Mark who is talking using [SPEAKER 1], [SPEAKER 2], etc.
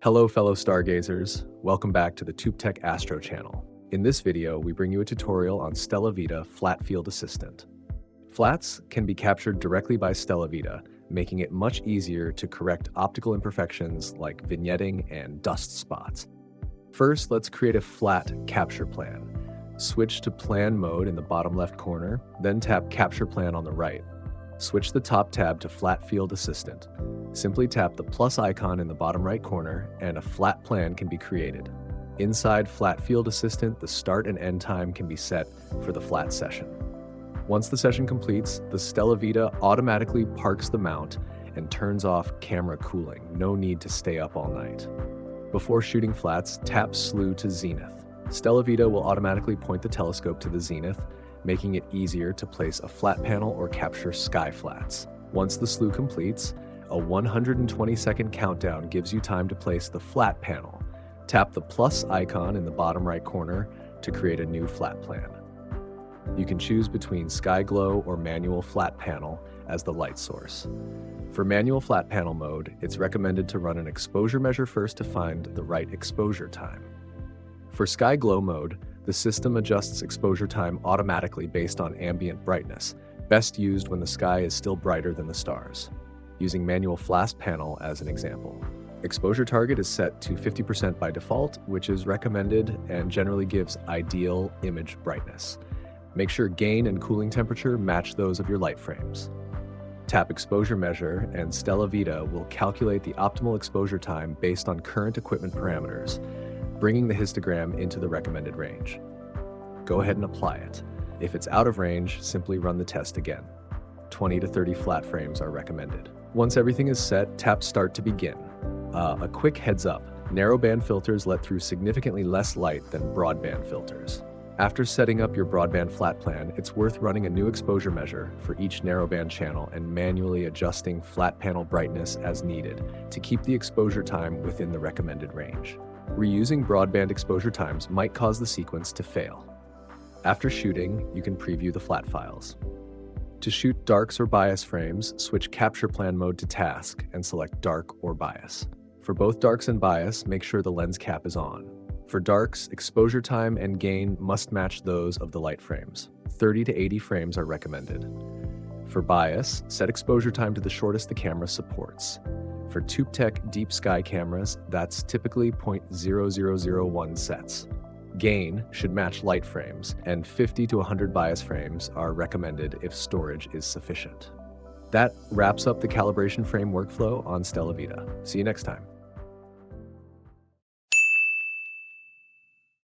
[SPEAKER 1] Hello fellow stargazers, welcome back to the ToupTek Astro channel. In this video, we bring you a tutorial on StellaVita Flat Field Assistant. Flats can be captured directly by StellaVita, making it much easier to correct optical imperfections like vignetting and dust spots. First, let's create a flat capture plan. Switch to Plan mode in the bottom left corner, then tap Capture Plan on the right. Switch the top tab to Flat Field Assistant. Simply tap the plus icon in the bottom right corner and a flat plan can be created. Inside Flat Field Assistant, the start and end time can be set for the flat session. Once the session completes, the StellaVita automatically parks the mount and turns off camera cooling. No need to stay up all night. Before shooting flats, tap Slew to Zenith. StellaVita will automatically point the telescope to the zenith, making it easier to place a flat panel or capture sky flats. Once the slew completes, a 120-second countdown gives you time to place the flat panel. Tap the plus icon in the bottom right corner to create a new flat plan. You can choose between sky glow or manual flat panel as the light source. For manual flat panel mode, it's recommended to run an exposure measure first to find the right exposure time. For sky glow mode, the system adjusts exposure time automatically based on ambient brightness, best used when the sky is still brighter than the stars. Using manual flash panel as an example. Exposure target is set to 50% by default, which is recommended and generally gives ideal image brightness. Make sure gain and cooling temperature match those of your light frames. Tap Exposure Measure and StellaVita will calculate the optimal exposure time based on current equipment parameters, bringing the histogram into the recommended range. Go ahead and apply it. If it's out of range, simply run the test again. 20 to 30 flat frames are recommended. Once everything is set, tap Start to begin. A quick heads up, narrowband filters let through significantly less light than broadband filters. After setting up your broadband flat plan, it's worth running a new exposure measure for each narrowband channel and manually adjusting flat panel brightness as needed to keep the exposure time within the recommended range. Reusing broadband exposure times might cause the sequence to fail. After shooting, you can preview the flat files. To shoot darks or bias frames, switch Capture Plan mode to Task and select Dark or Bias. For both darks and bias, make sure the lens cap is on. For darks, exposure time and gain must match those of the light frames. 30 to 80 frames are recommended. For bias, set exposure time to the shortest the camera supports. For ToupTek deep sky cameras, that's typically 0.0001 sets. Gain should match light frames, and 50 to 100 bias frames are recommended if storage is sufficient. That wraps up the calibration frame workflow on StellaVita. See you next time.